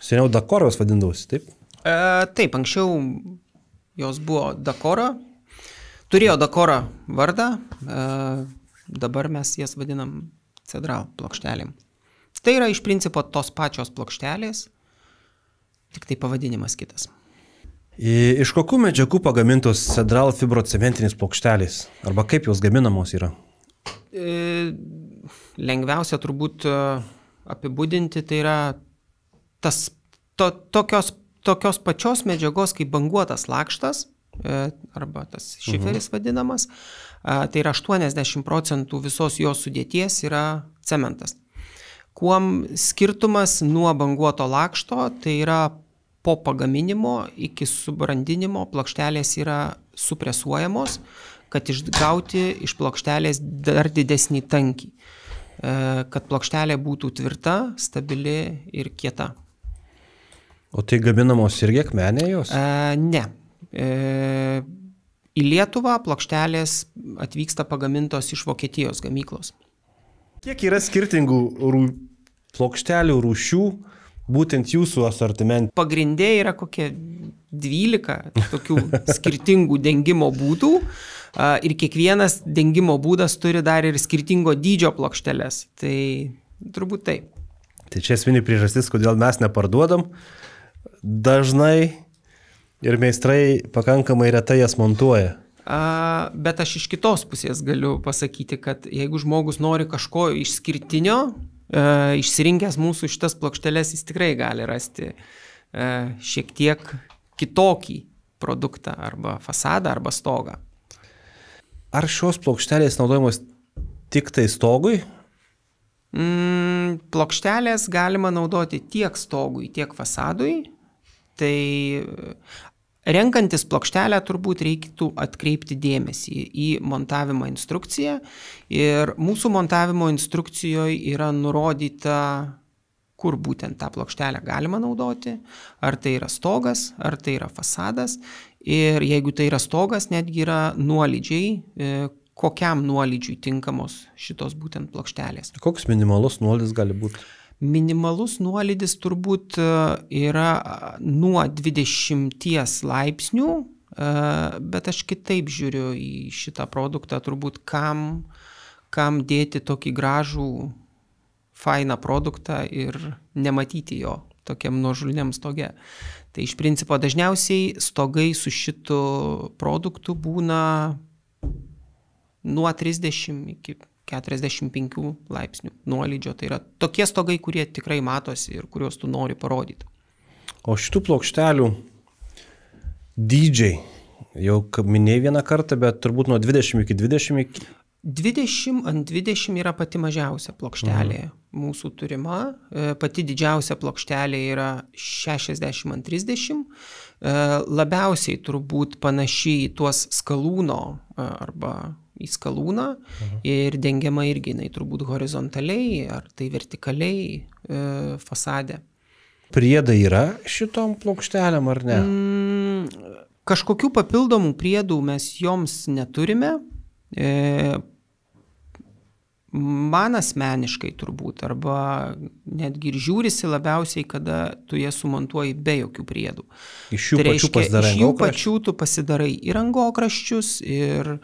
Seniau Dakoros vadindavosi, taip? Taip, anksčiau jos buvo Dakora, turėjo Dakora vardą, dabar mes jas vadinam Cedral plokštelėm. Tai yra iš principo tos pačios plokštelės, tik tai pavadinimas kitas. Iš kokių medžiagų pagamintos Cedral fibrocementinis plokštelės? Arba kaip jos gaminamos yra? Lengviausia turbūt apibūdinti tai yra tokios pačios medžiagos kaip banguotas lakštas, arba tas šiferis vadinamas, tai yra 80% visos jos sudėties yra cementas. Kuom skirtumas nuo banguoto lakšto, tai yra po pagaminimo iki subrandinimo plokštelės yra supresuojamos, kad išgauti iš plokštelės dar didesnį tankį, kad plokštelė būtų tvirta, stabili ir kieta. O tai gaminamos irgi akmenė jos? Ne. Į Lietuvą plokštelės atvyksta pagamintos iš Vokietijos gamyklos. Kiek yra skirtingų plokštelių rūšių būtent jūsų asortimente? Pagrindė yra kokie 12 tokių skirtingų dengimo būdų ir kiekvienas dengimo būdas turi dar ir skirtingo dydžio plokšteles. Tai turbūt taip. Tai čia esminė priežastis, kodėl mes neparduodam. Dažnai ir meistrai pakankamai retai jas montuoja. Bet aš iš kitos pusės galiu pasakyti, kad jeigu žmogus nori kažko išskirtinio, išsirinkęs mūsų šitas plokšteles, jis tikrai gali rasti šiek tiek kitokį produktą arba fasadą arba stogą. Ar šios plokštelės naudojamos tik tai stogui? Plokštelės galima naudoti tiek stogui, tiek fasadui. Tai renkantis plokštelę turbūt reikėtų atkreipti dėmesį į montavimo instrukciją. Ir mūsų montavimo instrukcijoje yra nurodyta, kur būtent tą plokštelę galima naudoti. Ar tai yra stogas, ar tai yra fasadas. Ir jeigu tai yra stogas, netgi yra nuolydžiai, kokiam nuolydžiui tinkamos šitos būtent plokštelės. Koks minimalus nuolydis gali būti? Minimalus nuolydis turbūt yra nuo 20 laipsnių, bet aš kitaip žiūriu į šitą produktą, turbūt kam dėti tokį gražų, fainą produktą ir nematyti jo tokiam nuožulniam stoge. Tai iš principo dažniausiai stogai su šitu produktu būna nuo 30 iki 45 laipsnių nuolydžio. Tai yra tokie stogai, kurie tikrai matosi ir kuriuos tu nori parodyti. O šitų plokštelių dydžiai, jau minėjai vieną kartą, bet turbūt nuo 20 iki 20. 20 ant 20 yra pati mažiausia plokštelė mūsų turima. Pati didžiausia plokštelė yra 60 ant 30. Labiausiai turbūt panašiai į tuos skalūno arba į skalūną ir dengiama irgi jinai turbūt horizontaliai ar tai vertikaliai fasade. Priedai yra šitom plokštelėm ar ne? Kažkokių papildomų priedų mes joms neturime. Man asmeniškai turbūt, arba netgi ir žiūrisi labiausiai, kada tu jas sumontuoji be jokių priedų. Iš jų pačių pasidarai iš jų pačių tu pasidarai ir angokraščius, ir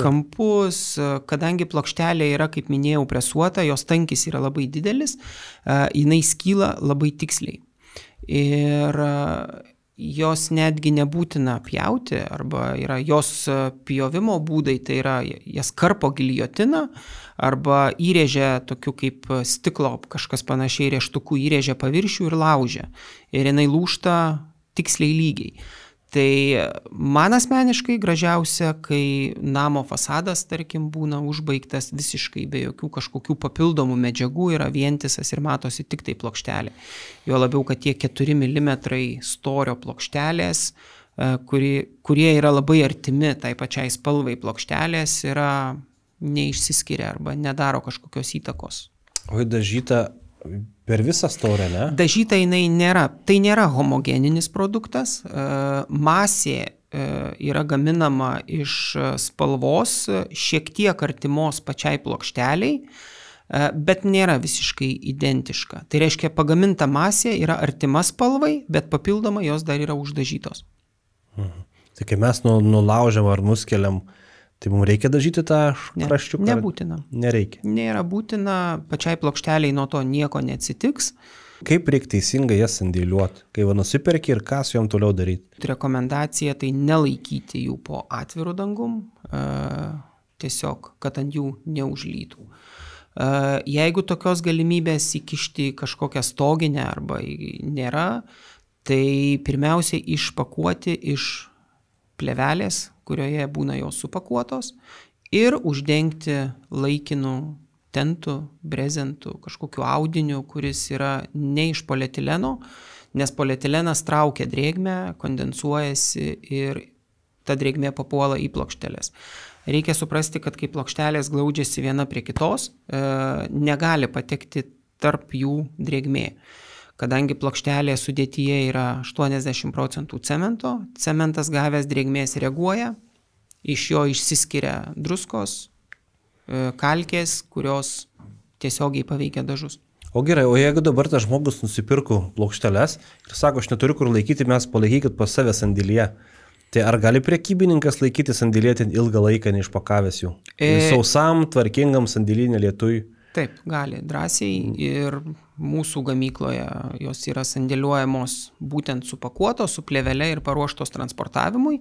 kampus, kadangi plokštelė yra, kaip minėjau, presuota, jos tankis yra labai didelis, jinai skyla labai tiksliai. Ir jos netgi nebūtina pjauti, arba yra jos pjovimo būdai, tai yra jas karpo giljotina, arba įrėžia tokiu kaip stiklo, kažkas panašiai rėžtuku įrėžia paviršių ir laužia. Ir jinai lūžta tiksliai lygiai. Tai man asmeniškai gražiausia, kai namo fasadas, tarkim, būna užbaigtas visiškai be jokių kažkokių papildomų medžiagų, yra vientisas ir matosi tik tai plokštelė. Jo labiau, kad tie 4 mm storio plokštelės, kurie yra labai artimi tai pačiai spalvai plokštelės, yra neišsiskiria arba nedaro kažkokios įtakos. O dažyta per visą storę, ne? Dažyta jinai nėra. Tai nėra homogeninis produktas. Masė yra gaminama iš spalvos šiek tiek artimos pačiai plokšteliai. bet nėra visiškai identiška. Tai reiškia, pagaminta masė yra artima spalvai, bet papildomai jos dar yra uždažytos. Tai kai mes nulaužiam ar nuskeliam, tai mums reikia dažyti tą kraščiuką? Nebūtina. Nereikia. Nėra būtina, pačiai plokšteliai nuo to nieko neatsitiks. Kaip reikia teisingai jas sandėliuoti? Kai nusipirki ir ką su jom toliau daryti? Rekomendacija tai nelaikyti jų po atvirų dangum, tiesiog, kad ant jų neužlytų. Jeigu tokios galimybės įkišti kažkokią stoginę arba nėra, tai pirmiausia išpakuoti iš plėvelės, kurioje būna jos supakuotos, ir uždengti laikinų tentų, brezentų, kažkokiu audiniu, kuris yra ne iš polietileno, nes polietilenas traukia drėgmę, kondensuojasi ir ta drėgmė papuola į plokšteles. Reikia suprasti, kad kai plokštelės glaudžiasi viena prie kitos, negali patekti tarp jų drėgmė. Kadangi plokštelė sudėtyje yra 80% cemento, cementas gavęs drėgmės reaguoja, iš jo išsiskiria druskos, kalkės, kurios tiesiogiai paveikia dažus. O gerai, o jeigu dabar tas žmogus nusipirko plokšteles ir sako, aš neturiu kur laikyti, mes palaikykit pas save sandėlyje, tai ar gali prekybininkas laikyti sandėlyje ten ilgą laiką neišpakavęs jų? Sausam, tvarkingam sandėlyje lietui? Taip, gali drąsiai ir mūsų gamykloje jos yra sandėliuojamos būtent supakuotos, su plėvele ir paruoštos transportavimui.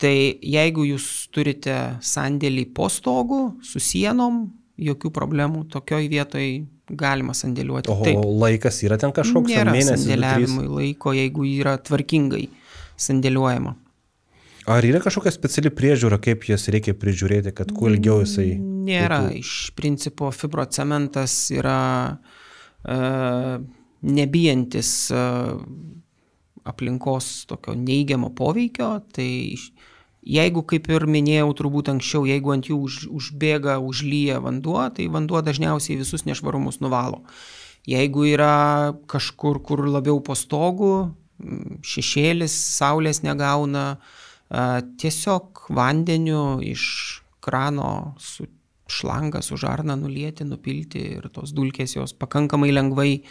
Tai jeigu jūs turite sandėlį po stogu, su sienom, jokių problemų, tokioj vietoj galima sandėliuoti. O laikas yra ten kažkoks? Nėra sandėliavimui laiko, jeigu yra tvarkingai sandėliuojama. Ar yra kažkokia speciali priežiūra, kaip jas reikia prižiūrėti, kad kuo ilgiau jisai... Nėra. Iš principo fibrocementas yra nebijantis aplinkos tokio neigiamo poveikio, tai jeigu, kaip ir minėjau turbūt anksčiau, jeigu ant jų užbėga, užlyja vanduo, tai vanduo dažniausiai visus nešvarumus nuvalo. Jeigu yra kažkur, kur labiau po stogu, šešėlis, saulės negauna, tiesiog vandeniu iš krano su šlangą, su žarną nulieti, nupilti ir tos dulkės jos pakankamai lengvai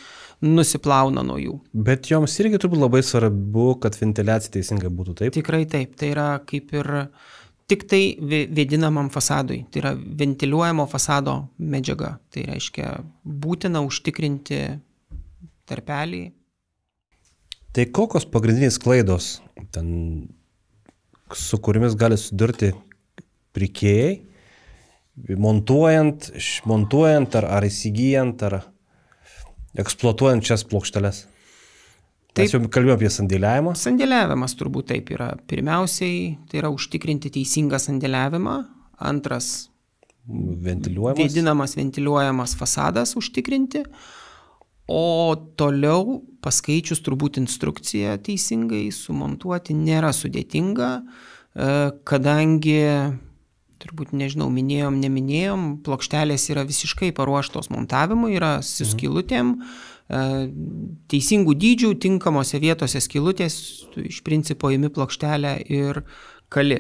nusiplauna nuo jų. Bet joms irgi turbūt labai svarbu, kad ventiliacija teisingai būtų, taip? Tikrai taip, tai yra kaip ir tik tai vėdinamam fasadui, tai yra ventiliuojamo fasado medžiaga, tai reiškia būtina užtikrinti tarpelį. Tai kokios pagrindinės klaidos, ten, su kuriamis gali sudurti pirkėjai, montuojant ar įsigyjant, ar eksploatuojant šias plokšteles? Mes jau kalbėjome apie sandėliavimą. Sandėliavimas turbūt taip yra. Pirmiausiai, tai yra užtikrinti teisingą sandėliavimą. Antras, vėdinamas, ventiliuojamas fasadas užtikrinti. O toliau, paskaičius turbūt instrukciją teisingai, sumontuoti nėra sudėtinga, kadangi turbūt, nežinau, minėjom, neminėjom, plokštelės yra visiškai paruoštos montavimui, yra su skylutėm, teisingų dydžių, tinkamose vietose skylutės, iš principo imi plokštelę ir kali.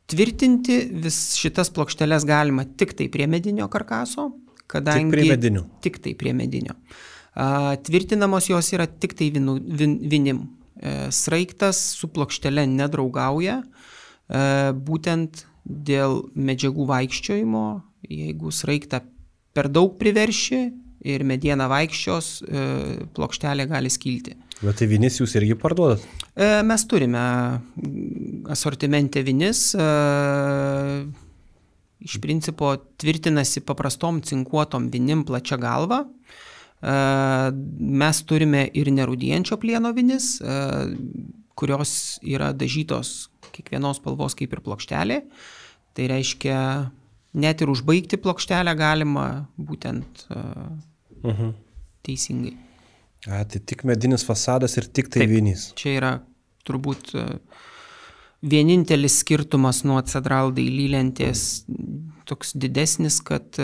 Tvirtinti šitas plokšteles galima tik tai prie medinio karkaso, kadangi... Tik prie medinio? Tik tai prie medinio. Tvirtinamos jos yra tik tai vinim. Sraigtas su plokštele nedraugauja, būtent dėl medžiagų vaikščiojimo, jeigu sraigtą per daug priverši ir mediena vaikščios, plokštelė gali skilti. Bet tai vinis jūs irgi parduodat? Mes turime asortimente vinis, iš principo tvirtinasi paprastom cinkuotom vinim plačia galva. Mes turime ir nerūdijančio plieno vinis, kurios yra dažytos kiekvienos spalvos kaip ir plokštelė. Tai reiškia, net ir užbaigti plokštelę galima būtent teisingai. Tai tik medinis fasadas ir tik tai vinis. Čia yra turbūt vienintelis skirtumas nuo Cedral dailylentės toks didesnis, kad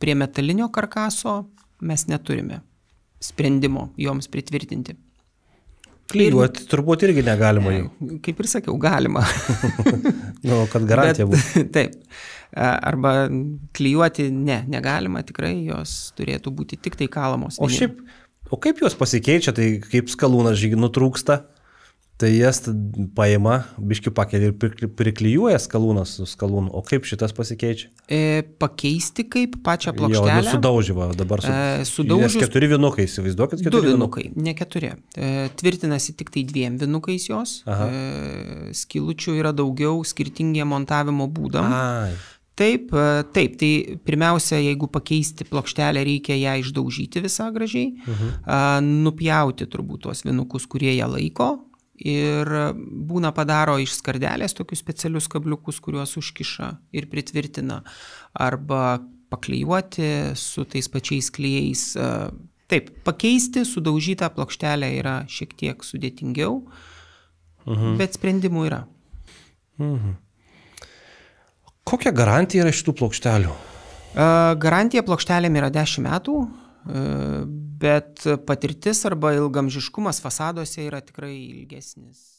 prie metalinio karkaso mes neturime sprendimo joms pritvirtinti. Klijuoti turbūt irgi negalima jau. Kaip ir sakiau, galima. Nu, kad garantija būtų. Taip. Arba klijuoti negalima, tikrai jos turėtų būti tik tai kalamos. O kaip jos pasikeičia, tai kaip skalūnas žygi nutrūksta, tai jas paima, biški pakelia ir priklijuoja skalūnas su skalūnu. O kaip šitas pasikeičia? Pakeisti kaip pačią plokštelę. Jo, sudaužyva, dabar sudaužus. 4 vinukai, įsivaizduokit, 4 vinukai. Ne 4. Tvirtinasi tik tai 2 vinukais jos. Skilučių yra daugiau skirtingiem montavimo būdam. Taip, tai pirmiausia, jeigu pakeisti plokštelę, reikia ją išdaužyti visą gražiai, nupjauti turbūt tuos vinukus, kurie ją laiko ir būna padaro iš skardelės tokius specialius kabliukus, kuriuos užkiša ir pritvirtina, arba paklijuoti su tais pačiais klijais. Taip, pakeisti sudaužytą plokštelę yra šiek tiek sudėtingiau, bet sprendimų yra. Kokia garantija yra šitų plokštelių? Garantija plokštelėm yra 10 metų, bet patirtis arba ilgamžiškumas fasaduose yra tikrai ilgesnis.